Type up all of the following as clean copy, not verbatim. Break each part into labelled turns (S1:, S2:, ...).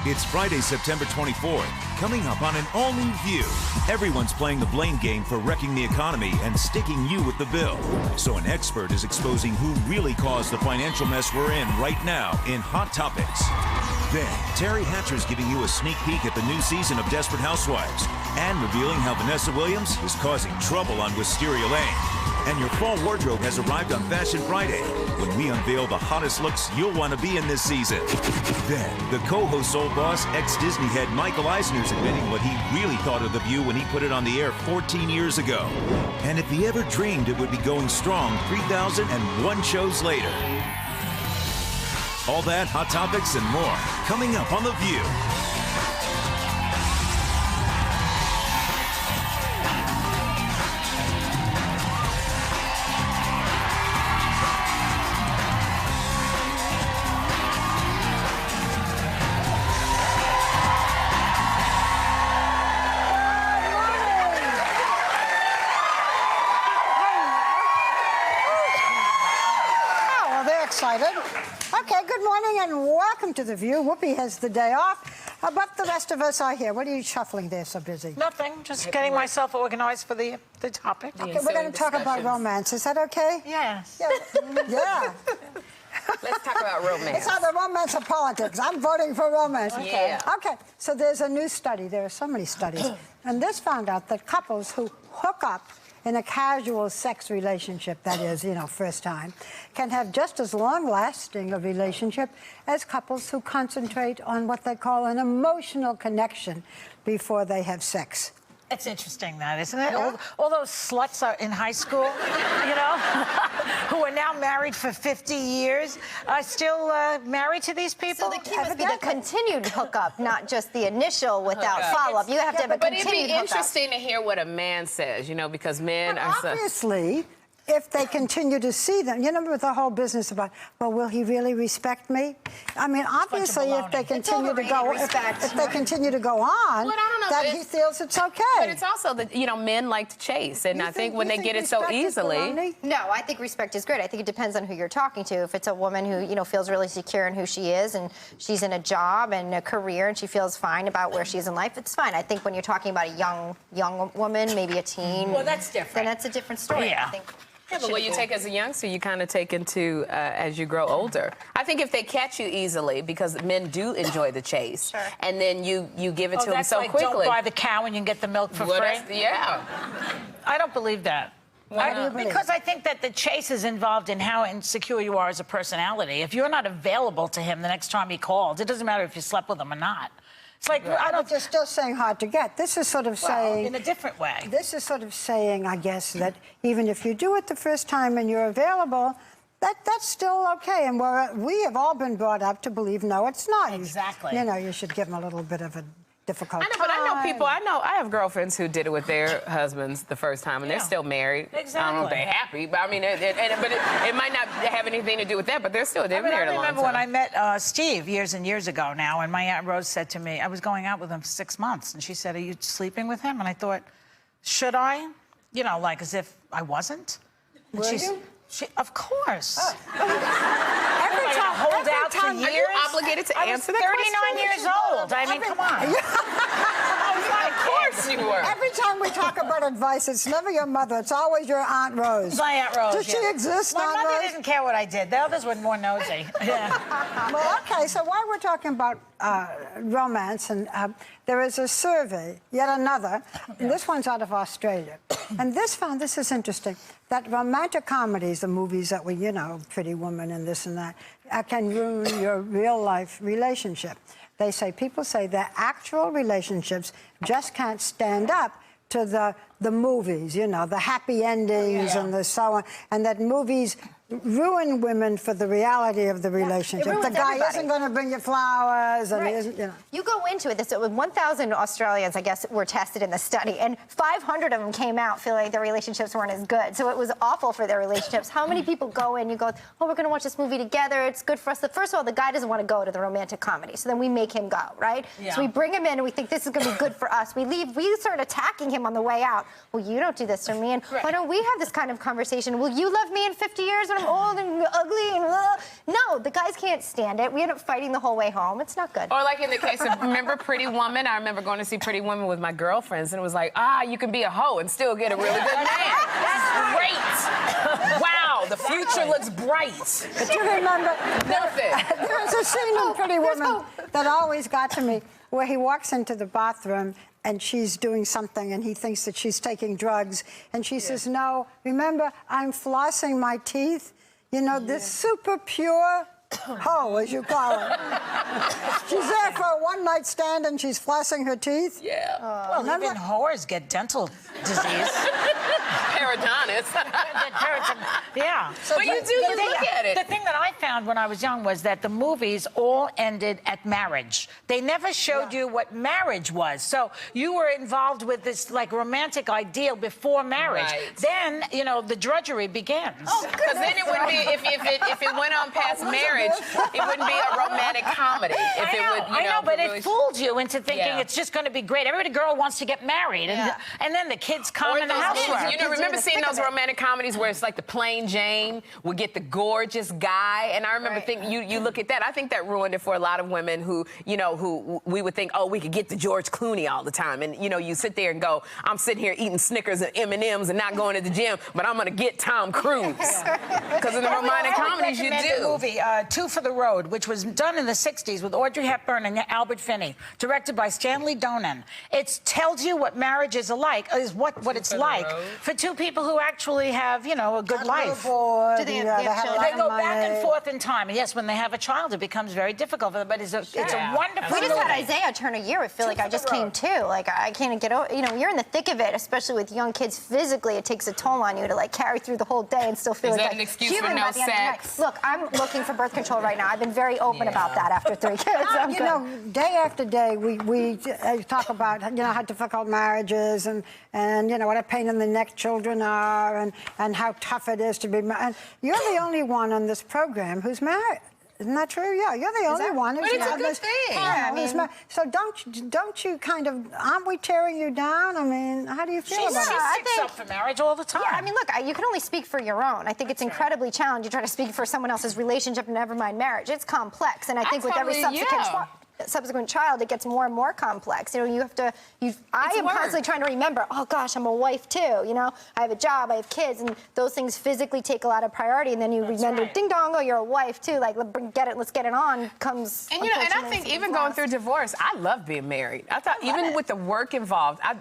S1: It's Friday, September 24th. Coming up on an all-new View. Everyone's playing the blame game for wrecking the economy and sticking you with the bill. So an expert is exposing who really caused the financial mess we're in right now in Hot Topics. Then, Teri Hatcher's giving you a sneak peek at the new season of Desperate Housewives and revealing how Vanessa Williams is causing trouble on Wisteria Lane. And your fall wardrobe has arrived on Fashion Friday when we unveil the hottest looks you'll want to be in this season. Then, the co-host's old boss, ex-Disney head Michael Eisner is admitting what he really thought of The View when he put it on the air 14 years ago. And if he ever dreamed it would be going strong 3,001 shows later. All that, Hot Topics, and more coming up on The View.
S2: Excited. Okay, good morning and welcome to The View. Whoopi has the day off, but the rest of us are here. What are you shuffling there so busy?
S3: Nothing, just getting myself organized for the topic.
S2: Okay, we're going to talk about romance. Is that okay?
S3: Yes.
S2: Yeah.
S4: Let's talk about romance.
S2: It's either romance or politics. I'm voting for romance.
S4: Okay. Yeah.
S2: Okay, so there's a new study. There are so many studies. And this found out that couples who hook up in a casual sex relationship, that is, first time, can have just as long-lasting a relationship as couples who concentrate on what they call an emotional connection before they have sex.
S3: It's interesting, that, isn't it?
S2: Yeah.
S3: All those sluts are in high school, who are now married for 50 years, are still married to these people?
S5: So the key must be the continued hookup, not just the initial without follow-up. You have to have a continued hookup.
S4: But it'd be interesting to hear what a man says, because men are so...
S2: Obviously, if they continue to see them, with the whole business about, well, will he really respect me? I mean, obviously, if they continue to go, if they continue to go on, that he feels it's okay.
S4: But it's also that men like to chase, and I think when they get it so easily.
S5: No, I think respect is great. I think it depends on who you're talking to. If it's a woman who feels really secure in who she is, and she's in a job and a career, and she feels fine about where she is in life, it's fine. I think when you're talking about a young woman, maybe a teen,
S3: well, that's different.
S5: Then that's a different story.
S3: Yeah.
S5: I think.
S4: Yeah, but what you take as a youngster, you kind of take into as you grow older. I think if they catch you easily, because men do enjoy the chase,
S5: sure.
S4: And then you give it to them so
S3: like,
S4: quickly.
S3: Don't buy the cow and you can get the milk for free?
S4: Yeah.
S3: I don't believe that.
S2: Why do you believe?
S3: Because I think that the chase is involved in how insecure you are as a personality. If you're not available to him the next time he calls, it doesn't matter if you slept with him or not. It's like, I don't...
S2: But you're still saying hard to get. This is sort of saying...
S3: in a different way.
S2: This is sort of saying, I guess, that even if you do it the first time and you're available, that's still okay. And we have all been brought up to believe, no, it's not.
S3: Exactly.
S2: You should give them a little bit of a difficult time.
S4: But I know people, I have girlfriends who did it with their husbands the first time, and they're still married.
S3: Exactly.
S4: I don't know if they're happy, but I mean, it might not have anything to do with that, but they're still, they've been married a long time.
S3: I remember when I met Steve years and years ago now, and my Aunt Rose said to me, I was going out with him for 6 months, and she said, are you sleeping with him? And I thought, should I? Like as if I wasn't.
S2: Were you?
S3: Of course.
S2: Oh.
S3: Every time, hold out for years.
S4: Are you obligated to answer that question?
S3: I was 39 years old. I mean, come on.
S4: Of course you were.
S2: Every time we talk about advice, it's never your mother. It's always your Aunt Rose.
S3: My Aunt Rose.
S2: Does she exist,
S3: My
S2: Aunt
S3: mother
S2: Rose?
S3: didn't care what I did. The others were more nosy. Yeah.
S2: Well, okay, so while we're talking about romance, and there is a survey, yet another, and this one's out of Australia. And this is interesting, that romantic comedies, the movies that we, Pretty Woman and this and that, can ruin your real-life relationship. People say their actual relationships just can't stand up to the movies, the happy endings and the so on, and that movies ruin women for the reality of the relationship. The guy isn't going to bring you flowers, and he isn't,
S5: You go into it. 1,000 Australians, I guess, were tested in the study, and 500 of them came out feeling like their relationships weren't as good. So it was awful for their relationships. How many people go in, you go, oh, we're going to watch this movie together, it's good for us. First of all, the guy doesn't want to go to the romantic comedy, so then we make him go, right? Yeah. So we bring him in, and we think this is going to be good for us. We leave, we start attacking him on the way out. Well, you don't do this to me, and why don't we have this kind of conversation? Will you love me in 50 years when I'm I'm old and ugly and no, the guys can't stand it. We end up fighting the whole way home. It's not good.
S4: Or like in the case of, remember Pretty Woman? I remember going to see Pretty Woman with my girlfriends, and it was like, you can be a hoe and still get a really good man. That's great. Wow, the future looks bright.
S2: But you remember,
S4: Nothing.
S2: there was a scene in Pretty Woman that always got to me, where he walks into the bathroom and she's doing something and he thinks that she's taking drugs. And she says, no, remember, I'm flossing my teeth. You know, this super pure hoe, as you call it. She's there for a one-night stand and she's flossing her teeth.
S4: Yeah.
S3: Well, even whores get dental disease.
S4: Periodontitis.
S3: Yeah.
S4: So but you look at it.
S3: The thing that I found when I was young was that the movies all ended at marriage. They never showed you what marriage was. So you were involved with this, like, romantic ideal before marriage.
S4: Right.
S3: Then, you know, the drudgery begins.
S4: Oh, because then it wouldn't be, if it went on past marriage, it wouldn't be a romantic comedy.
S3: I know, but it fooled you into thinking it's just going to be great. Every girl wants to get married, and then the kids come and the housework.
S4: You know, remember seeing those romantic comedies where it's like the plain Jane would get the gorgeous guy, and I remember thinking, you look at that, I think that ruined it for a lot of women who, you know, who we would think, oh, we could get the George Clooney all the time, and you know, you sit there and go, I'm sitting here eating Snickers and M&Ms and not going to the gym, but I'm going to get Tom Cruise. Because in the romantic comedies, you do.
S3: Movie, Two for the Road, which was done in the 60s with Audrey Hepburn and Albert Finney, directed by Stanley Donen. It tells you what marriage is what it's like for two people who actually have, you know, a good life.
S5: Do they have children?
S3: They go back and forth in time. And yes, when they have a child, it becomes very difficult for them. But it's a wonderful.
S5: We just had Isaiah turn a year. I feel like I just came too. Like I can't get over. You know, you're in the thick of it, especially with young kids. Physically, it takes a toll on you to like carry through the whole day and still feel
S4: like
S5: an
S4: excuse
S5: human
S4: for no
S5: by the end of the night.
S4: sex?
S5: Look, I'm looking for birth control right now. I've been very open about that after 3 kids.
S2: You know, day after day, we talk about, you know, how difficult marriage is and you know, what a pain in the neck children are and how tough it is to be married. And you're the only one on this program who's married. Isn't that true? Yeah, you're the only one who's
S4: But it's a good thing.
S5: Yeah, I mean,
S2: so don't you kind of, aren't we tearing you down? I mean, how do you feel about it?
S3: She sticks up for marriage all the time.
S5: Yeah, I mean, look, you can only speak for your own. I think it's incredibly challenging to try to speak for someone else's relationship, never mind marriage. It's complex, and I think with every subsequent child, it gets more and more complex. You know, I am constantly trying to remember, oh gosh, I'm a wife too, you know, I have a job, I have kids, and those things physically take a lot of priority, and then you remember, ding dong, oh, you're a wife too, like, let's get it on, comes.
S4: And you know, and I think even going through divorce, I love being married. I thought even with the work involved, I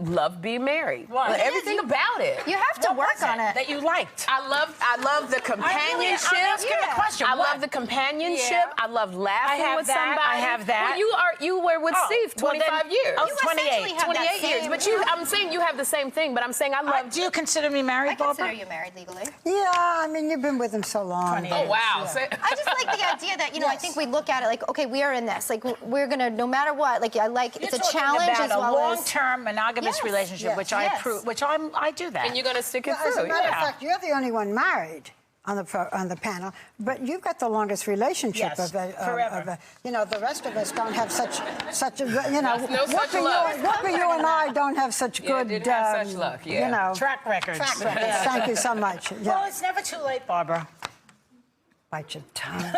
S4: love being married. Everything about it.
S5: You have to work on it.
S3: That you liked.
S4: I love the companionship.
S3: I'm asking the question.
S4: I love the companionship. I love laughing with somebody.
S3: I have that.
S4: Well, you were with Steve 25 years.
S3: Oh,
S5: You
S3: 28.
S4: 28 years. But I'm saying you have the same thing, but I'm saying I love.
S3: Do you consider me married,
S5: I
S3: Barbara?
S5: consider you married legally.
S2: Yeah, I mean, you've been with him so long.
S4: Oh, wow.
S2: Yeah.
S5: I just like the idea that, you know, I think we look at it like, okay, we are in this. Like, we're going to, no matter what, like, it's a challenge as well
S3: as a long-term monogamous relationship, which I approve, I do that.
S4: And you're going to stick it
S2: As
S4: through.
S2: a matter of fact, you're the only one married on the panel, but you've got the longest relationship
S3: forever.
S2: You know, the rest of us don't have such a you know.
S4: No such luck.
S2: Whoopi, you and I don't have such good.
S4: Didn't have such luck.
S2: You know,
S3: track records.
S2: Thank you so much. Yeah.
S3: Well, it's never too late, Barbara.
S2: Bite your tongue.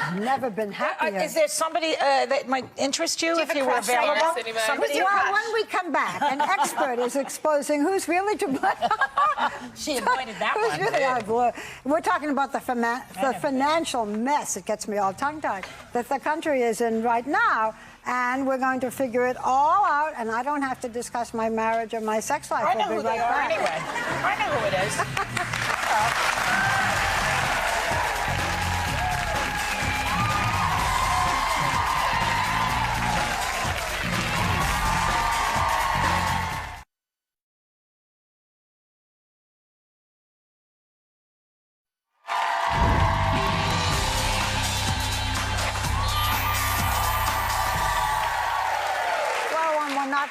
S2: I've never been happier.
S3: Is there somebody that might interest you if you were available?
S2: Well, when we come back, an expert is exposing who's really to blame.
S3: She avoided that
S2: Who's
S3: one.
S2: really out of blue. We're talking about the financial mess, it gets me all tongue-tied, that the country is in right now, and we're going to figure it all out, and I don't have to discuss my marriage or my sex life.
S3: I know who they are anyway. I know who it is.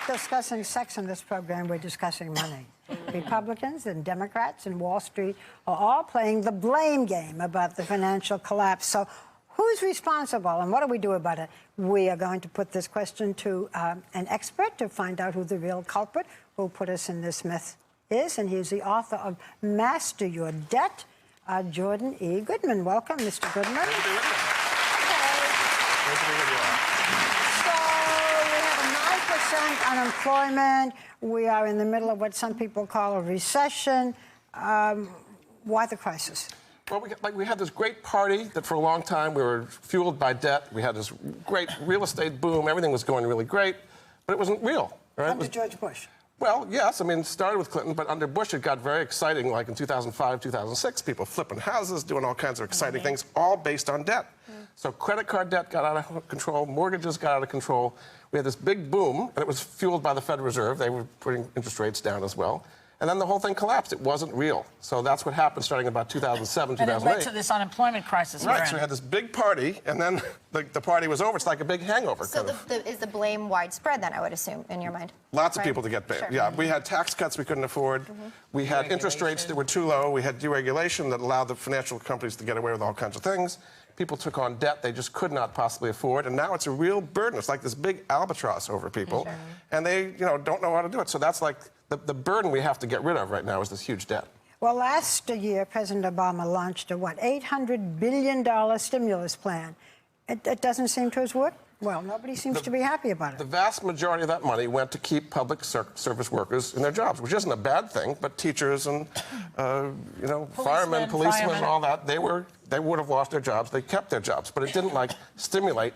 S2: Discussing sex in this program, we're discussing money. Republicans and Democrats and Wall Street are all playing the blame game about the financial collapse. So who's responsible and what do we do about it? We are going to put this question to an expert to find out who the real culprit will put us in this myth is, and he's the author of Master Your Debt, Jordan E. Goodman. Welcome, Mr. Goodman.
S6: Great to be with you. Great to be with you all.
S2: So we have 9% unemployment. We are in the middle of what some people call a recession. Why the crisis?
S6: Well, we had this great party that for a long time we were fueled by debt. We had this great real estate boom. Everything was going really great, but it wasn't real. Right?
S2: Under George Bush.
S6: Well, yes. I mean, it started with Clinton, but under Bush it got very exciting, like in 2005, 2006, people flipping houses, doing all kinds of exciting things, all based on debt. So credit card debt got out of control, mortgages got out of control. We had this big boom, and it was fueled by the Federal Reserve. They were putting interest rates down as well. And then the whole thing collapsed. It wasn't real. So that's what happened starting about 2007, 2008.
S3: And it led to this unemployment crisis.
S6: Right, so we had this big party, and then the party was over. It's like a big hangover.
S5: So is the blame widespread then, I would assume, in your mind?
S6: Lots of people to get paid.
S5: Sure.
S6: Yeah, we had tax cuts we couldn't afford. We had interest rates that were too low. We had deregulation that allowed the financial companies to get away with all kinds of things. People took on debt they just could not possibly afford, and now it's a real burden. It's like this big albatross over people, and they, don't know how to do it. So that's like the burden we have to get rid of right now is this huge debt.
S2: Well, last year, President Obama launched a, $800 billion stimulus plan. It doesn't seem to have worked well. Nobody seems to be happy about it.
S6: The vast majority of that money went to keep public service workers in their jobs, which isn't a bad thing, but teachers and, firemen, policemen, all that, they would have lost their jobs. They kept their jobs, but it didn't, stimulate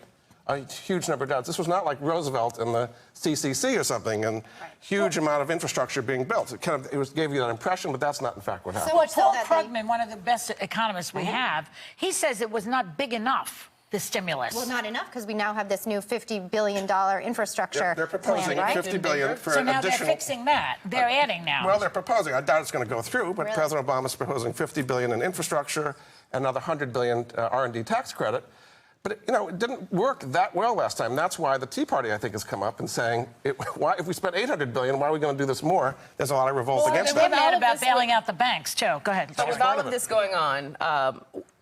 S6: a huge number of jobs. This was not like Roosevelt and the CCC or something, and huge amount of infrastructure being built. It gave you that impression, but that's not, in fact, what happened.
S3: So Paul Krugman, one of the best economists we have, he says it was not big enough, the stimulus.
S5: Well, not enough, because we now have this new $50 billion infrastructure
S6: They're proposing
S5: plan, right?
S6: $50 billion for
S3: so now
S6: additional...
S3: they're fixing that. They're adding now.
S6: Well, they're proposing. I doubt it's going to go through, but President Obama's proposing $50 billion in infrastructure, another $100 billion R&D tax credit. But, it didn't work that well last time. That's why the Tea Party, I think, has come up and saying, if we spent $800 billion, why are we going to do this more? There's a lot of revolt against that.
S3: They're mad about bailing out the banks, too. Go ahead.
S4: So with all of this going on,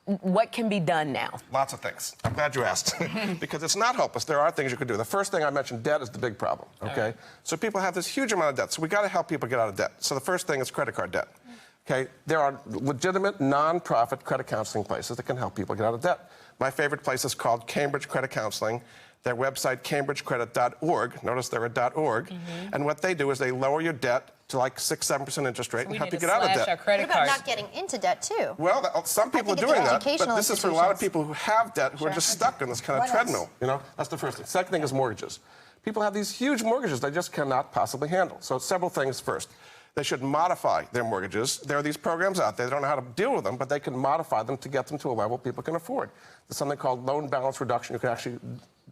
S4: what can be done now?
S6: Lots of things. I'm glad you asked. Because it's not hopeless. There are things you can do. The first thing I mentioned, debt is the big problem, okay? Right. So people have this huge amount of debt. So we got to help people get out of debt. So the first thing is credit card debt. Okay? There are legitimate, non-profit credit counseling places that can help people get out of debt. My favorite place is called Cambridge Credit Counseling. Their website, cambridgecredit.org. Notice they're a .org. And what they do is they lower your debt to 6-7% interest rate and help you get out of debt.
S5: What about not getting into debt, too?
S6: Well, some people are doing that, but this is for a lot of people who have debt who are just stuck in this kind of treadmill. That's the first thing. Second thing is mortgages. People have these huge mortgages they just cannot possibly handle. So several things first. They should modify their mortgages. There are these programs out there. They don't know how to deal with them, but they can modify them to get them to a level people can afford. There's something called loan balance reduction. You can actually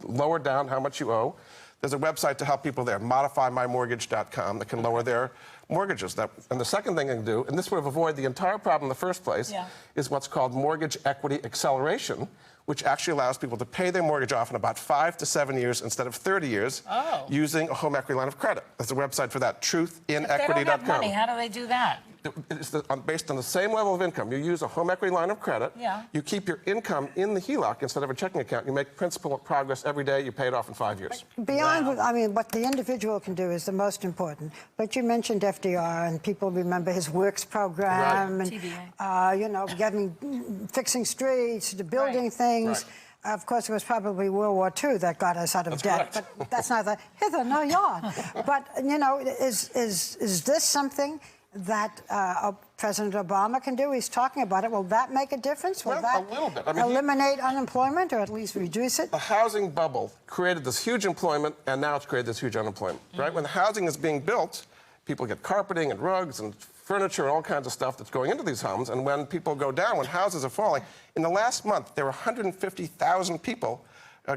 S6: lower down how much you owe. There's a website to help people there, modifymymortgage.com, that can lower their mortgages. And the second thing they can do, and this would have avoided the entire problem in the first place, is what's called mortgage equity acceleration, which actually allows people to pay their mortgage off in about 5 to 7 years instead of 30 years using a home equity line of credit. There's a website for that, truthinequity.com.
S3: If they don't have money, how do they do that?
S6: It's based on the same level of income. You use a home equity line of credit. You keep your income in the HELOC instead of a checking account. You make principal progress every day. You pay it off in 5 years.
S2: Beyond, what the individual can do is the most important. But you mentioned FDR, and people remember his works program, and fixing streets, building things. Of course, it was probably World War II that got us out of debt.
S6: Correct.
S2: But that's neither hither nor yon. But, is this something that President Obama can do? He's talking about it. Will that make a difference? Will that
S6: a little bit.
S2: eliminate unemployment or at least reduce it?
S6: The housing bubble created this huge employment, and now it's created this huge unemployment. Right? When the housing is being built, people get carpeting and rugs and furniture and all kinds of stuff that's going into these homes. And when people go down, when houses are falling, in the last month, there were 150,000 people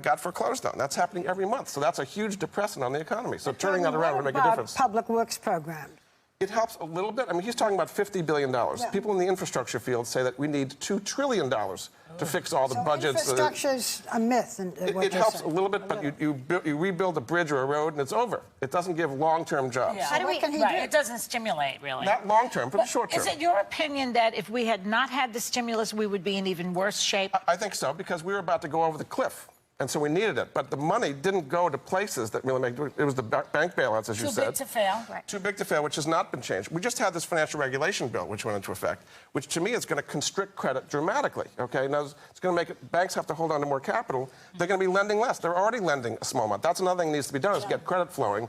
S6: got foreclosed on. That's happening every month. So that's a huge depressant on the economy. So turning that around would make a difference.
S2: Public works program.
S6: It helps a little bit. He's talking about $50 billion. People in the infrastructure field say that we need $2 trillion to fix all the budgets.
S2: Infrastructure's a myth.
S6: It helps a little bit, but you rebuild a bridge or a road and it's over. It doesn't give long-term jobs.
S3: Yeah. It doesn't stimulate, really.
S6: Not long-term, but short-term.
S3: Is it your opinion that if we had not had the stimulus, we would be in even worse shape?
S6: I think so, because we were about to go over the cliff. And so we needed it. But the money didn't go to places that really make it. It was the bank bailouts, as you said.
S3: Too big to fail.
S5: Right.
S6: Too big to fail, which has not been changed. We just had this financial regulation bill, which went into effect, which to me is going to constrict credit dramatically. Okay, now it's going to make it, banks have to hold on to more capital. They're going to be lending less. They're already lending a small amount. That's another thing that needs to be done is get credit flowing.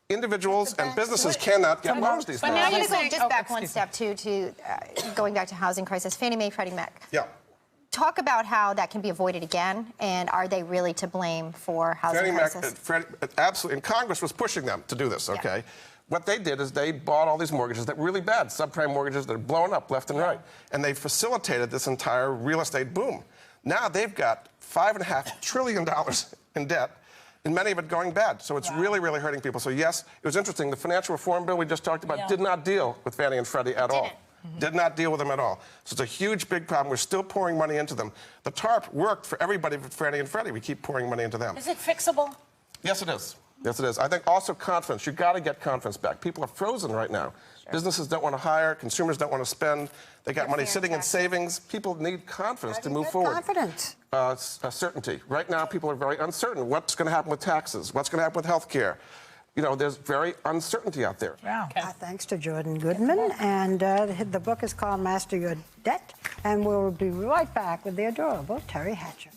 S6: Individuals and businesses cannot get loans these days.
S5: But now you go just back one step to going back to housing crisis. Fannie Mae, Freddie Mac.
S6: Yeah.
S5: Talk about how that can be avoided again, and are they really to blame for housing crisis?
S6: Absolutely, and Congress was pushing them to do this, okay? Yeah. What they did is they bought all these mortgages that were really bad, subprime mortgages that are blowing up left and right, and they facilitated this entire real estate boom. Now they've got $5.5 trillion in debt, and many of it going bad. So it's really, really hurting people. So yes, it was interesting. The financial reform bill we just talked about did not deal with Fannie and Freddie at all. Did not deal with them at all. So it's a huge, big problem. We're still pouring money into them. The TARP worked for everybody but Fannie and Freddie. We keep pouring money into them.
S3: Is it fixable?
S6: Yes, it is. Yes, it is. I think also confidence. You've got to get confidence back. People are frozen right now. Sure. Businesses don't want to hire. Consumers don't want to spend. They got money sitting in savings. People need confidence to move forward.
S2: Confidence.
S6: Certainty. Right now, people are very uncertain. What's going to happen with taxes? What's going to happen with health care? You know, there's very uncertainty out there.
S3: Wow.
S2: Thanks to Jordan Goodman. And the book is called Master Your Debt. And we'll be right back with the adorable Teri Hatcher.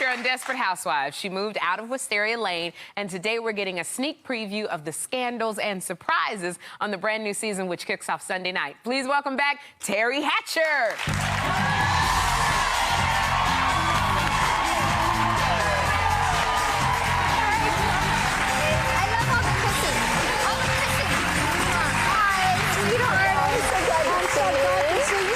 S4: On Desperate Housewives. She moved out of Wisteria Lane, and today we're getting a sneak preview of the scandals and surprises on the brand new season, which kicks off Sunday night. Please welcome back Teri Hatcher.
S5: I love all the kissing. All the kissing. Hi, sweetheart. I'm so glad to see you.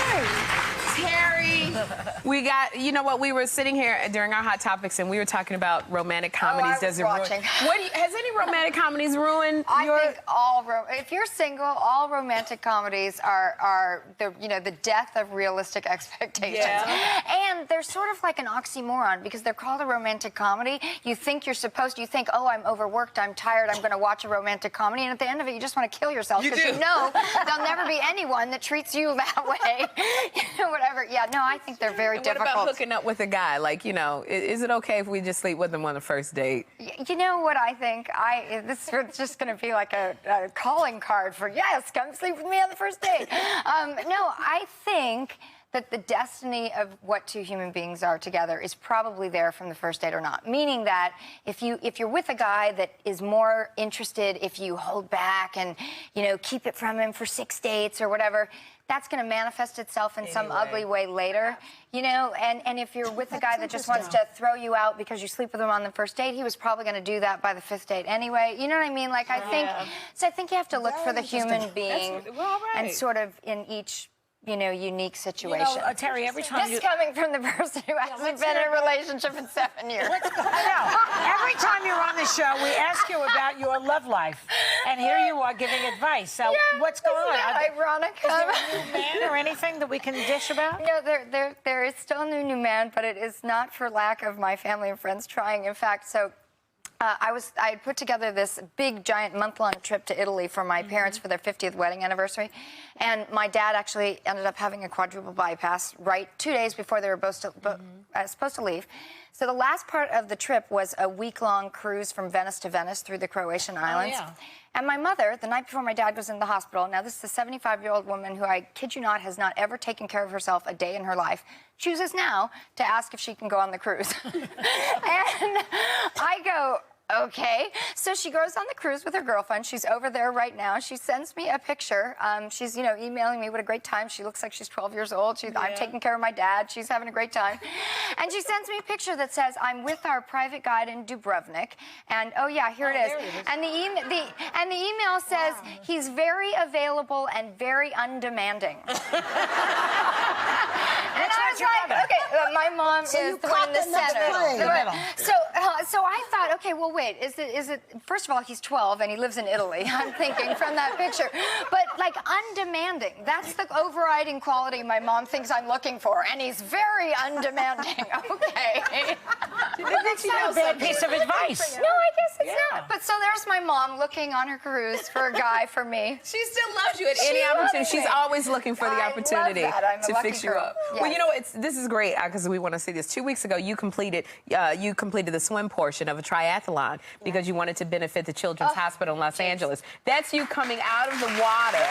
S4: We got, you know what, we were sitting here during our Hot Topics and we were talking about romantic comedies.
S5: Does it ruin?
S4: Has any romantic comedies ruined
S7: I think if you're single, all romantic comedies are the death of realistic expectations.
S4: Yeah.
S7: And they're sort of like an oxymoron because they're called a romantic comedy. You think you think, oh, I'm overworked, I'm tired, I'm going to watch a romantic comedy, and at the end of it, you just want to kill yourself because you know there'll never be anyone that treats you that way. Whatever. Yeah, no, I think they're very difficult.
S4: What about hooking up with a guy? Like, you know, is it okay if we just sleep with him on the first date?
S7: You know what I think? This is just going to be like a calling card for, yes, come sleep with me on the first date. No, I think that the destiny of what two human beings are together is probably there from the first date or not. Meaning that if you're with a guy that is more interested, if you hold back and, keep it from him for 6 dates or whatever, that's going to manifest itself in some ugly way later, and if you're with a guy that just wants to throw you out because you sleep with him on the first date, he was probably going to do that by the 5th date anyway. You know what I mean? Like, I think you have to look for the human being and sort of in each unique situation.
S3: Teri, every time
S7: this coming from the person who hasn't been in a relationship in 7 years.
S3: I know. Every time you're on the show, we ask you about your love life, and here you are giving advice. So what's going on?
S7: Ironic.
S3: Is there a new man or anything that we can dish about?
S7: No, there is still a new man, but it is not for lack of my family and friends trying. In fact, I had put together this big, giant, month-long trip to Italy for my parents for their 50th wedding anniversary. And my dad actually ended up having a quadruple bypass 2 days before they were supposed to leave. So the last part of the trip was a week-long cruise from Venice to Venice through the Croatian islands. Oh, yeah. And my mother, the night before my dad was in the hospital, now this is a 75-year-old woman who, I kid you not, has not ever taken care of herself a day in her life, chooses now to ask if she can go on the cruise. And I go, okay. So she goes on the cruise with her girlfriend. She's over there right now. She sends me a picture. She's, emailing me what a great time. She looks like she's 12 years old. I'm taking care of my dad. She's having a great time. And she sends me a picture that says, I'm with our private guide in Dubrovnik. And, oh, yeah, here it is. And the email says, he's very available and very undemanding. And I was like, okay, my mom is the one in the center. So So I thought, okay, well, wait, is it, first of all, he's 12 and he lives in Italy, I'm thinking from that picture. But like undemanding, that's the overriding quality my mom thinks I'm looking for. And he's very undemanding, okay.
S3: That's not a bad piece of advice.
S7: No, I guess it's not. But so there's my mom looking on her cruise for a guy for me.
S4: She still loves you at any opportunity. She's always looking for the opportunity to fix you up.
S7: Yes.
S4: Well, you know, this is great because we want to see this. 2 weeks ago, you completed the swim portion of a triathlon because you wanted to benefit the Children's Hospital in Los Angeles. That's you coming out of the water.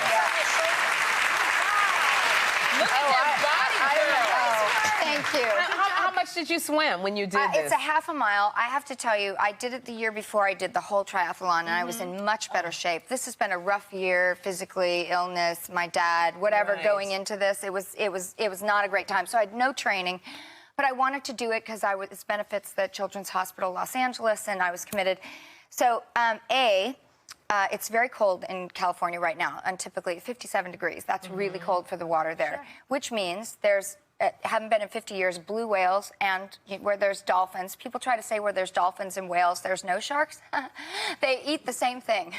S4: Look at that body, girl.
S7: Thank you.
S4: How much did you swim when you did this?
S7: It's a half a mile. I have to tell you, I did it the year before I did the whole triathlon, and I was in much better shape. This has been a rough year, physically, illness, my dad, whatever, going into this. It was not a great time. So I had no training, but I wanted to do it because it benefits the Children's Hospital Los Angeles, and I was committed. So, it's very cold in California right now, and typically 57 degrees. That's really cold for the water there, which means there's haven't been in 50 years, blue whales, and where there's dolphins. People try to say where there's dolphins and whales, there's no sharks. They eat the same thing.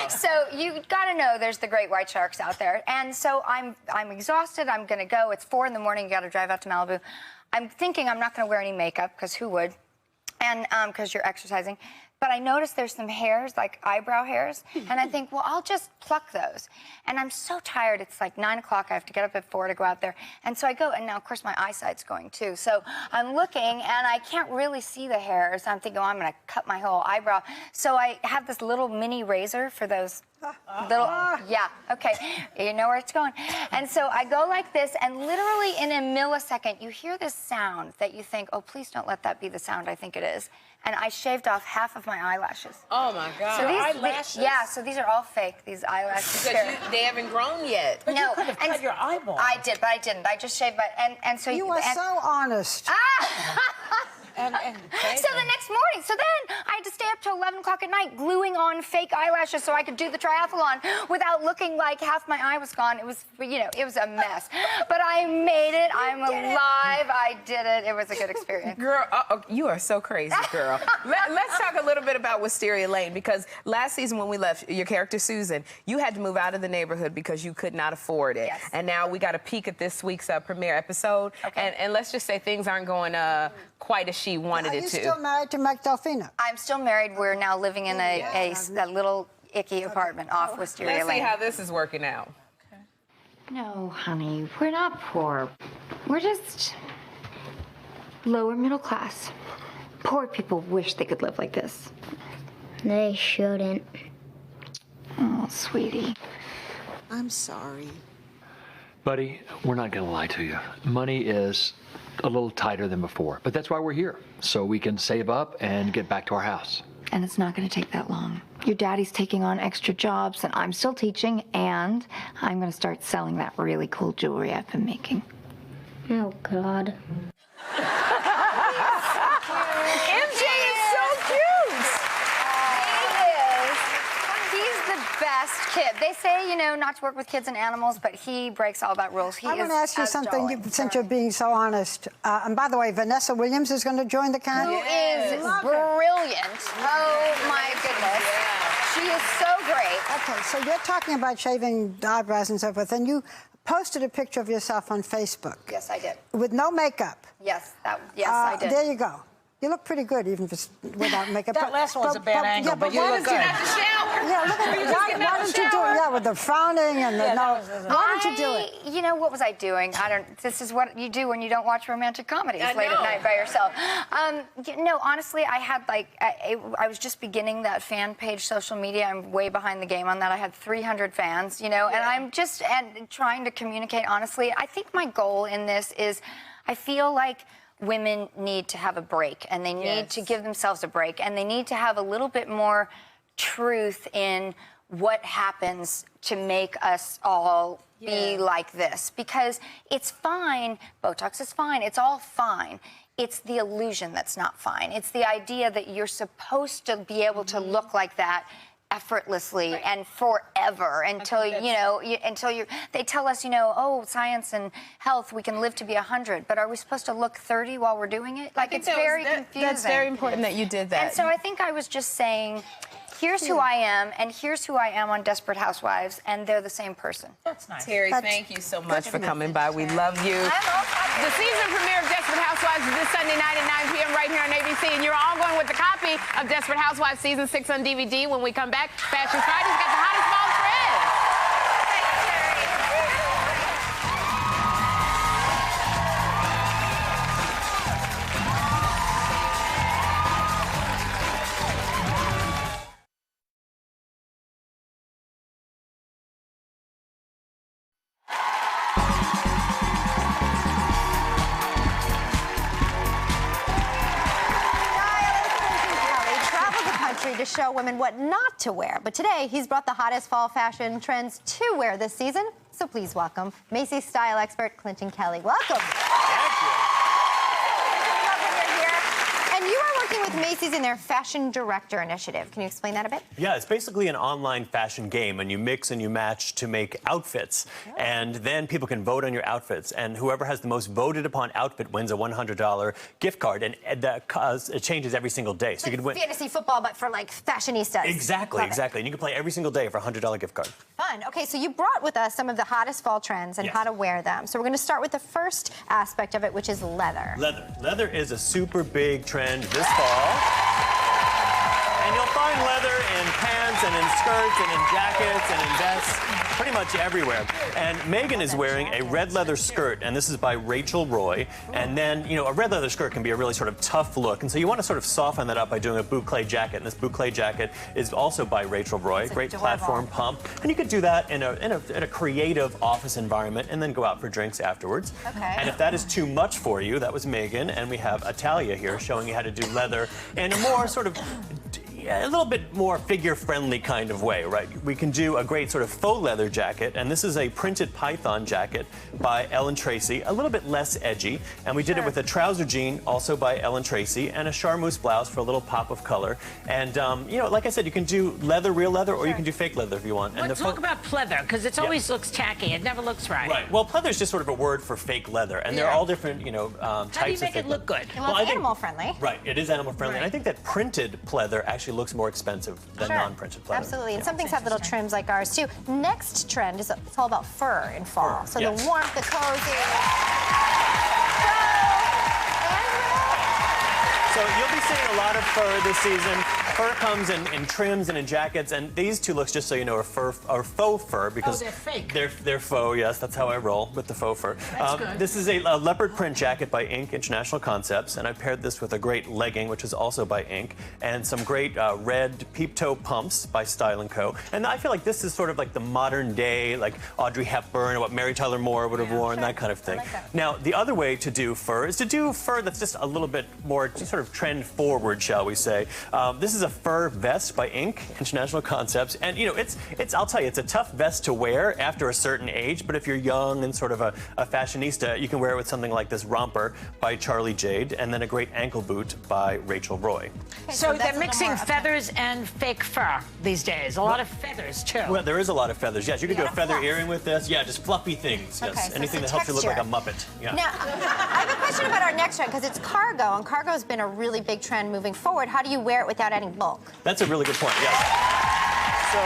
S7: So you got to know there's the great white sharks out there. And so I'm exhausted. I'm going to go. It's 4 in the morning. You got to drive out to Malibu. I'm thinking I'm not going to wear any makeup because who would? And because you're exercising. But I noticed there's some hairs, like eyebrow hairs, and I think, well, I'll just pluck those. And I'm so tired. It's like 9 o'clock. I have to get up at 4 to go out there. And so I go, and now, of course, my eyesight's going, too. So I'm looking, and I can't really see the hairs. I'm thinking, oh, I'm going to cut my whole eyebrow. So I have this little mini razor for those little, yeah, okay. You know where it's going. And so I go like this, and literally in a millisecond, you hear this sound that you think, oh, please don't let that be the sound I think it is. And I shaved off half of my eyelashes.
S4: Oh, my God.
S7: So these,
S3: eyelashes?
S7: yeah, so these are all fake, these eyelashes.
S4: Because they haven't grown yet.
S3: But you could have cut your eyeball.
S7: I did, but I didn't. I just shaved my, and so...
S2: You are so honest.
S7: So the next morning, so then I had to stay up till 11 o'clock at night gluing on fake eyelashes so I could do the triathlon without looking like half my eye was gone. It was, you know, it was a mess. But I made it. I'm alive. I did it. It was a good experience.
S4: Girl, you are so crazy, girl. Let's talk a little bit about Wisteria Lane, because last season when we left, your character, Susan, you had to move out of the neighborhood because you could not afford it.
S7: Yes.
S4: And now we got a peek at this week's premiere episode.
S7: Okay.
S4: And let's just say things aren't going quite as she wanted it to.
S2: Are you still married to Mike Delfino?
S7: I'm still married. We're now living in a little icky apartment off Wisteria
S4: Let's see
S7: Lane.
S4: how this is working out.
S8: No, honey, we're not poor. We're just lower middle class. Poor people wish they could live like this.
S9: They shouldn't.
S8: Oh, sweetie.
S9: I'm sorry.
S10: Buddy, we're not going to lie to you. Money is a little tighter than before, but that's why we're here, so we can save up and get back to our house.
S8: And it's not going to take that long. Your daddy's taking on extra jobs, and I'm still teaching, and I'm going to start selling that really cool jewelry I've been making.
S9: Oh, God.
S7: MJ is so cute. He is. He's the best kid. They say, you know, not to work with kids and animals, but he breaks all that rules.
S2: I want to ask you something, since you're being so honest. And by the way, Vanessa Williams is going to join the cast.
S7: Who is brilliant. Oh, my goodness. She is so great.
S2: Okay, so you're talking about shaving eyebrows and so forth, and you posted a picture of yourself on Facebook.
S7: Yes, I did.
S2: With no makeup.
S7: Yes, I did.
S2: There you go. You look pretty good, even without makeup.
S3: That last one's a bad angle, but you look good.
S2: Yeah, look at why don't you do it? Yeah, with the frowning and the why don't you do it?
S7: You know, what was I doing? This is what you do when you don't watch romantic comedies late at night by yourself. No, honestly, I had I was just beginning that fan page, social media. I'm way behind the game on that. I had 300 fans, you know, and I'm just trying to communicate honestly. I think my goal in this is, I feel like women need to have a break, and they need to give themselves a break, and they need to have a little bit more truth in what happens to make us all be like this. Because it's fine, Botox is fine, it's all fine. It's the illusion that's not fine. It's the idea that you're supposed to be able to look like that effortlessly and forever until they tell us, oh, science and health, we can live to be 100, but are we supposed to look 30 while we're doing it? Like, it's very confusing.
S4: That's very important that you did that.
S7: And so I think I was just saying, here's who I am, and here's who I am on Desperate Housewives, and they're the same person.
S3: That's nice.
S4: Terry, thank you so much for coming by. We love you. The season premiere of Desperate Housewives is this Sunday night at 9 p.m. right here on ABC, and you're all going with a copy of Desperate Housewives Season 6 on DVD when we come back. Fashion Friday's got the hottest fall trends.
S7: Thanks, Terry. To show women what not to wear. But today, he's brought the hottest fall fashion trends to wear this season. So please welcome Macy's style expert, Clinton Kelly. Welcome.
S11: Thank you.
S7: Love that you're here. And you are working with Macy's in their Fashion Director Initiative. Can you explain that a bit?
S11: Yeah, it's basically an online fashion game, and you mix and you match to make outfits. Oh. And then people can vote on your outfits, and whoever has the most voted upon outfit wins a $100 gift card, and it changes every single day.
S7: So you could win fantasy football, but for like fashionistas.
S11: Exactly, exactly. And you can play every single day for a $100 gift card.
S7: Fun. Okay, so you brought with us some of the hottest fall trends and how to wear them. So we're going to start with the first aspect of it, which is leather.
S11: Leather is a super big trend this fall. And you'll find leather in pants and in skirts and in jackets and in vests, pretty much everywhere. And Megan is wearing a red leather skirt, and this is by Rachel Roy. And then, a red leather skirt can be a really sort of tough look, and so you want to sort of soften that up by doing a boucle jacket. And this boucle jacket is also by Rachel Roy. Great platform pump. And you could do that in a creative office environment and then go out for drinks afterwards.
S7: Okay.
S11: And if that is too much for you, that was Megan, and we have Atalia here showing you how to do leather in a more sort of a little bit more figure-friendly kind of way, right? We can do a great sort of faux leather jacket, and this is a printed python jacket by Ellen Tracy, a little bit less edgy, and we did it with a trouser jean, also by Ellen Tracy, and a charmeuse blouse for a little pop of color. And, like I said, you can do leather, real leather, or you can do fake leather if you want.
S3: Let's talk about pleather, because it always looks tacky. It never looks right.
S11: Right. Well, pleather is just sort of a word for fake leather, and there are all different, types of fake leather.
S3: How do you make it look good?
S7: Well, it's animal-friendly.
S11: Right. It is animal-friendly, and I think that printed pleather actually looks more expensive than non-printed pleather.
S7: Absolutely, and some things have little trims like ours too. Next trend is it's all about fur in fall. So the warmth, the cozy.
S11: So you'll be seeing a lot of fur this season. Fur comes in trims and in jackets, and these two looks, just so you know, are faux fur because
S3: they're fake.
S11: They're faux. Yes, that's how I roll with the faux fur.
S3: That's good.
S11: This is a leopard print jacket by Inc. International Concepts, and I paired this with a great legging, which is also by Inc. and some great red peep toe pumps by Style & Co. And I feel like this is sort of like the modern day, like Audrey Hepburn or what Mary Tyler Moore would have worn, that kind of thing. Now, the other way to do fur is to do fur that's just a little bit more sort of trend forward, shall we say. This is a fur vest by Inc. International Concepts, and I'll tell you, it's a tough vest to wear after a certain age, but if you're young and sort of a fashionista, you can wear it with something like this romper by Charlie Jade, and then a great ankle boot by Rachel Roy.
S3: Okay, so they're mixing feathers and fake fur these days. A lot of feathers too.
S11: Well, there is a lot of feathers. Yes, you could do a feather earring with this. Yeah, just fluffy things. Yes,
S7: okay,
S11: anything that helps you look like a Muppet. Yeah.
S7: Now, I have a question about our next trend because it's cargo, and cargo has been a really big trend moving forward. How do you wear it without adding bulk?
S11: That's a really good point, yes. So,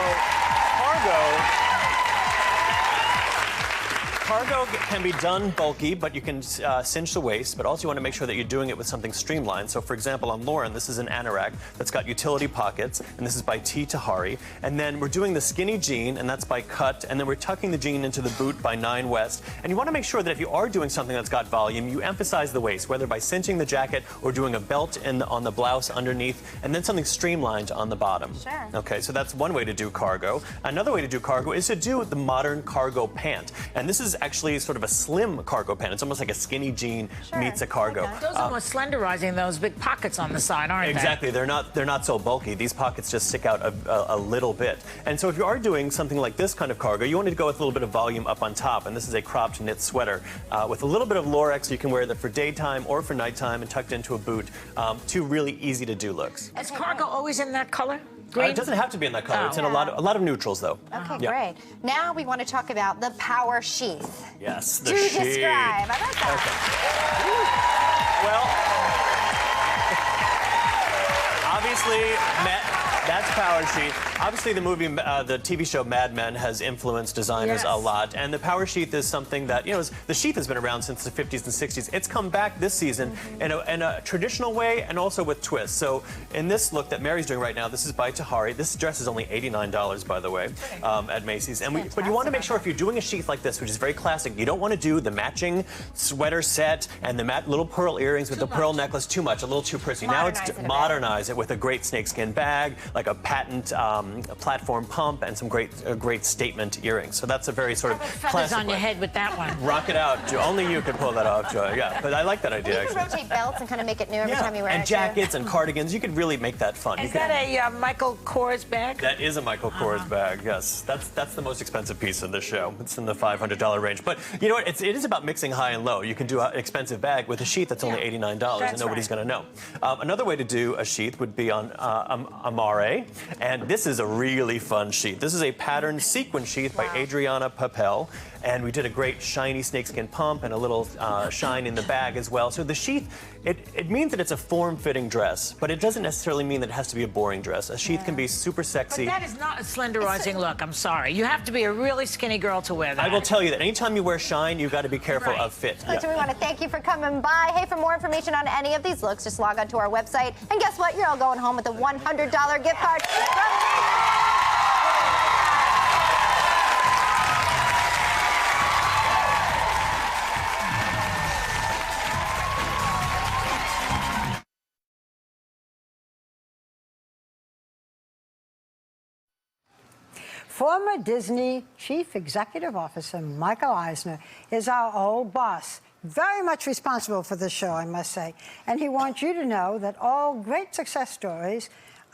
S11: cargo can be done bulky, but you can cinch the waist, but also you want to make sure that you're doing it with something streamlined. So, for example, on Lauren, this is an anorak that's got utility pockets, and this is by T. Tahari. And then we're doing the skinny jean, and that's by Cut, and then we're tucking the jean into the boot by 9 West. And you want to make sure that if you are doing something that's got volume, you emphasize the waist, whether by cinching the jacket or doing a belt on the blouse underneath, and then something streamlined on the bottom.
S7: Sure.
S11: Okay, so that's one way to do cargo. Another way to do cargo is to do the modern cargo pant. And this is actually sort of a slim cargo pant. It's almost like a skinny jean meets a cargo.
S3: Those are more slenderizing, those big pockets on the side, aren't they?
S11: Exactly. They're not so bulky. These pockets just stick out a little bit. And so if you are doing something like this kind of cargo, you want to go with a little bit of volume up on top. And this is a cropped knit sweater with a little bit of Lorex. You can wear that for daytime or for nighttime and tucked into a boot. Two really easy to do looks.
S3: Is cargo always in that color? Green?
S11: It doesn't have to be in that color. It's in a lot of neutrals, though.
S5: Okay, great. Now we want to talk about the power sheath.
S11: Yes, the
S5: Do
S11: sheath.
S5: describe. I like that.
S11: Well, obviously, that's Power Sheath. Obviously, the TV show Mad Men has influenced designers a lot, and the Power Sheath is something that, the sheath has been around since the 50s and 60s. It's come back this season in a traditional way and also with twists. So in this look that Mary's doing right now, this is by Tahari. This dress is only $89, by the way, at Macy's. But you want to make sure if you're doing a sheath like this, which is very classic, you don't want to do the matching sweater set and the little pearl earrings with the pearl necklace too much, a little too prissy. Now it's modernize it with a great snakeskin bag, like a patent platform pump, and some great statement earrings. So that's a very sort of classic
S3: on your head with that one.
S11: Rock it out. Only you could pull that off, Joy. Yeah, but I like that idea.
S5: And you can rotate belts and kind of make it new every time you wear it.
S11: And jackets and cardigans. You could really make that fun.
S3: Is that a Michael Kors bag?
S11: That is a Michael Kors bag. Yes, that's the most expensive piece of the show. It's in the $500 range. But you know what? It is about mixing high and low. You can do an expensive bag with a sheath that's only $89, and nobody's going to know. Another way to do a sheath would be on Amare, and this is a really fun sheath. This is a patterned sequin sheath by Adriana Papel, and we did a great shiny snakeskin pump and a little shine in the bag as well. So the sheath, it means that it's a form-fitting dress, but it doesn't necessarily mean that it has to be a boring dress. A sheath can be super sexy.
S3: But that is not a slenderizing look, I'm sorry. You have to be a really skinny girl to wear that.
S11: I will tell you that anytime you wear shine, you've got to be careful of fit.
S5: So we want to thank you for coming by. Hey, for more information on any of these looks, just log on to our website. And guess what? You're all going home with a $100 gift card from
S2: Former Disney Chief Executive Officer Michael Eisner is our old boss. Very much responsible for this show, I must say. And he wants you to know that all great success stories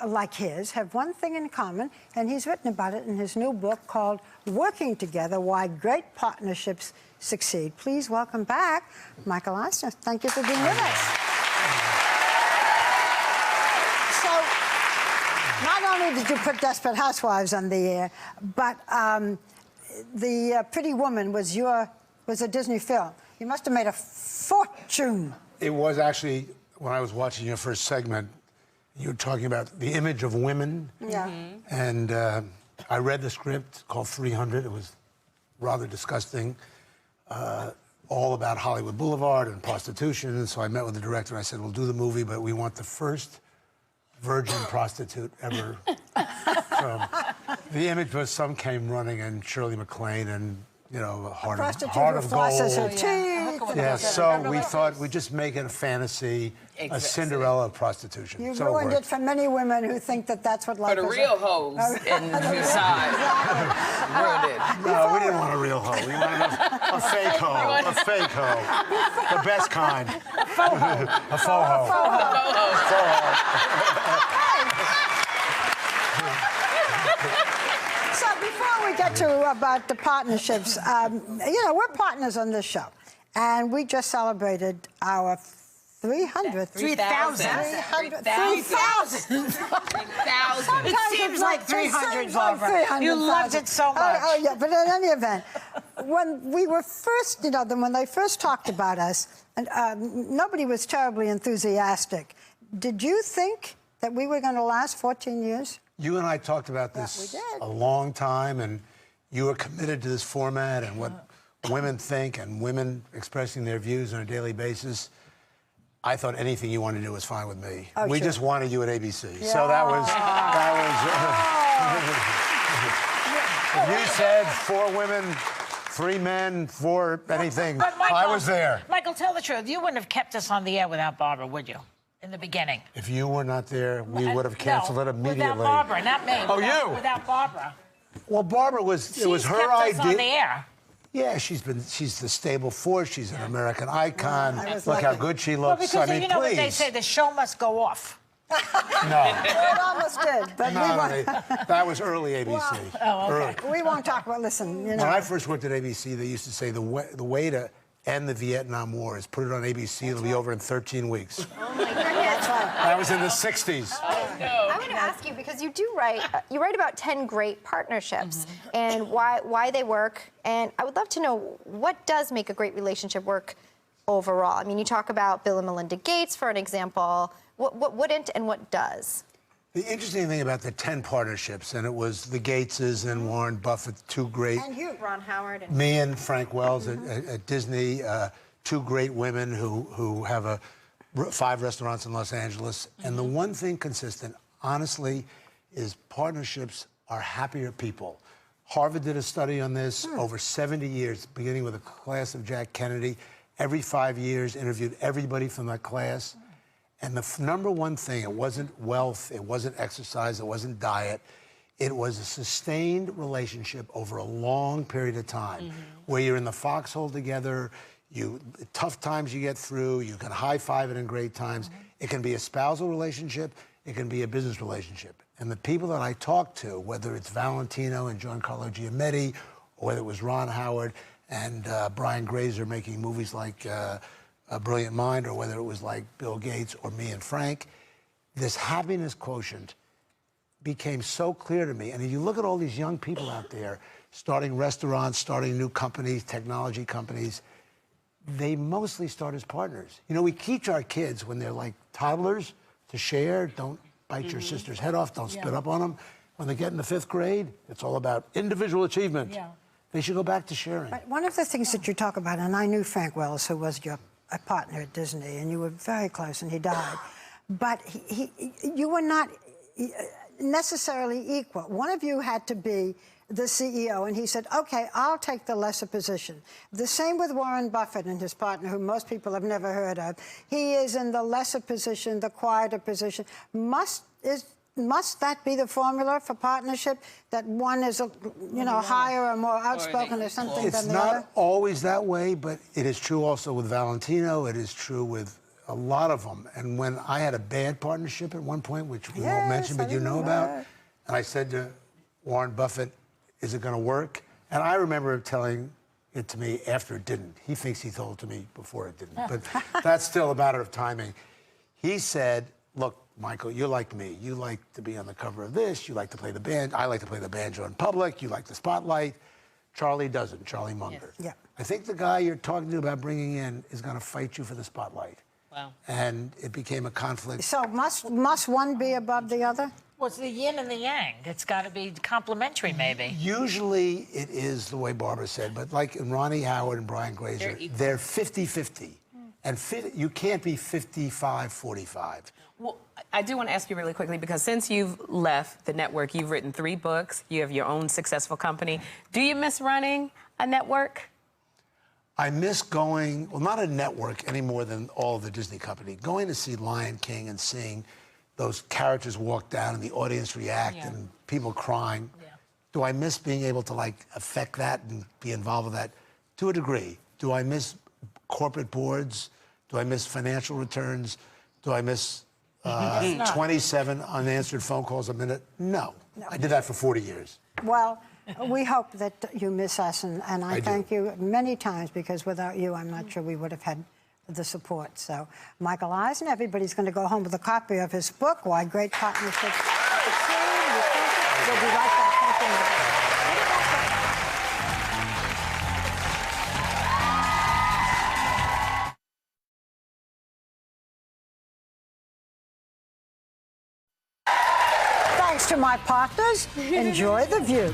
S2: like his have one thing in common, and he's written about it in his new book called Working Together, Why Great Partnerships Succeed. Please welcome back Michael Eisner. Thank you for being with us. Not only did you put Desperate Housewives on the air, but the Pretty Woman was a Disney film. You must have made a fortune.
S12: It was actually, when I was watching your first segment, you were talking about the image of women.
S2: Yeah.
S12: And I read the script called 300. It was rather disgusting, all about Hollywood Boulevard and prostitution. And so I met with the director and I said, we'll do the movie, but we want the first virgin prostitute ever. So the image was some came running and Shirley MacLaine and, heart of gold. Yeah, so we thought we'd just make it a fantasy, a Cinderella of prostitution.
S2: You ruined it for many women who think that that's what life is.
S4: For the real hoes inside. Ruined it.
S12: No, we didn't want a real hoe. We wanted a fake hoe. A fake hoe. The best kind. A faux hoe. A faux hoe.
S2: So before we get to about the partnerships, we're partners on this show. And we just celebrated our 300th.
S3: 3,000. 3,000. It seems like 300, Barbara. You loved it so much.
S2: Oh, yeah, but in any event, when we were first, when they first talked about us, and nobody was terribly enthusiastic. Did you think that we were going to last 14 years?
S12: You and I talked about this a long time, and you were committed to this format and what women think and women expressing their views on a daily basis. I thought anything you wanted to do was fine with me.
S2: Oh,
S12: we just wanted you at ABC. Yeah. So that was you said 4 women, 3 men, 4 anything.
S3: But Michael,
S12: I was there.
S3: Michael, tell the truth. You wouldn't have kept us on the air without Barbara, would you? In the beginning.
S12: If you were not there, we would have canceled it immediately.
S3: Without Barbara, not me.
S12: You?
S3: Without Barbara.
S12: Well, Barbara was. It was her
S3: idea. Us on the air.
S12: Yeah, she's the stable force. She's an American icon. Look how good she looks.
S3: Well, because what they say, the show must go off.
S12: No.
S2: It almost did. But
S12: that was early ABC.
S2: Well, okay. We won't talk about, listen,
S12: When I first worked at ABC, they used to say the way to end the Vietnam War is put it on ABC. It'll be over in 13 weeks.
S5: Oh, my goodness.
S12: That was in the 60s.
S5: Oh, no. ask you, because you do write, you write about 10 great partnerships and why they work. And I would love to know, what does make a great relationship work overall? I mean, you talk about Bill and Melinda Gates, for an example. What wouldn't and what does?
S12: The interesting thing about the 10 partnerships, and it was the Gateses and Warren Buffett, two great...
S5: And you, Ron Howard. And
S12: me and Frank Wells at Disney, two great women who have 5 restaurants in Los Angeles. And the one thing consistent, honestly, is partnerships are happier people. Harvard did a study on this over 70 years, beginning with a class of Jack Kennedy. Every 5 years, interviewed everybody from that class. And the number one thing, it wasn't wealth, it wasn't exercise, it wasn't diet. It was a sustained relationship over a long period of time, where you're in the foxhole together, tough times you get through, you can high-five it in great times. It can be a spousal relationship, it can be a business relationship. And the people that I talk to, whether it's Valentino and Giancarlo Giamatti, or whether it was Ron Howard and Brian Grazer making movies like A Brilliant Mind, or whether it was like Bill Gates or me and Frank, this happiness quotient became so clear to me. And if you look at all these young people out there starting restaurants, starting new companies, technology companies, they mostly start as partners. You know, we teach our kids when they're like toddlers to share, don't bite your sister's head off, don't spit up on them. When they get in the 5th grade, it's all about individual achievement. They should go back to sharing.
S2: But one of the things that you talk about, and I knew Frank Wells, who was a partner at Disney, and you were very close, and he died. But you were not necessarily equal. One of you had to be the CEO, and he said, okay, I'll take the lesser position. The same with Warren Buffett and his partner, who most people have never heard of. He is in the lesser position, the quieter position. Must that be the formula for partnership, that one is, higher or more outspoken or something than the other?
S12: It's not always that way, but it is true also with Valentino. It is true with a lot of them. And when I had a bad partnership at one point, which we won't mention, but you know about, and I said to Warren Buffett, is it going to work? And I remember him telling it to me after it didn't. He thinks he told it to me before it didn't, but that's still a matter of timing. He said, look, Michael, you're like me. You like to be on the cover of this. You like to play the band. I like to play the banjo in public. You like the spotlight. Charlie doesn't, Charlie Munger.
S2: Yes. Yeah.
S12: I think the guy you're talking to about bringing in is going to fight you for the spotlight.
S3: Wow.
S12: And it became a conflict.
S2: So must one be above the other?
S3: Well, it's the yin and the yang. It's got to be complementary, maybe.
S12: Usually it is the way Barbara said, but like in Ronnie Howard and Brian Grazer, they're 50-50. And you can't be 55-45.
S4: Well, I do want to ask you really quickly, because since you've left the network, you've written 3 books, you have your own successful company. Do you miss running a network?
S12: I miss going, well, not a network any more than all of the Disney company, going to see Lion King and seeing those characters walk down and the audience react and people crying. Do I miss being able to, like, affect that and be involved with that? To a degree. Do I miss corporate boards? Do I miss financial returns? Do I miss 27 unanswered phone calls a minute? No. I did that for 40 years.
S2: Well, we hope that you miss us, and I thank you many times, because without you, I'm not sure we would have had the support. So, Michael Eisner, everybody's going to go home with a copy of his book, Why Great Partnerships Succeed. We'll be right back. Thanks to my partners. Enjoy the view.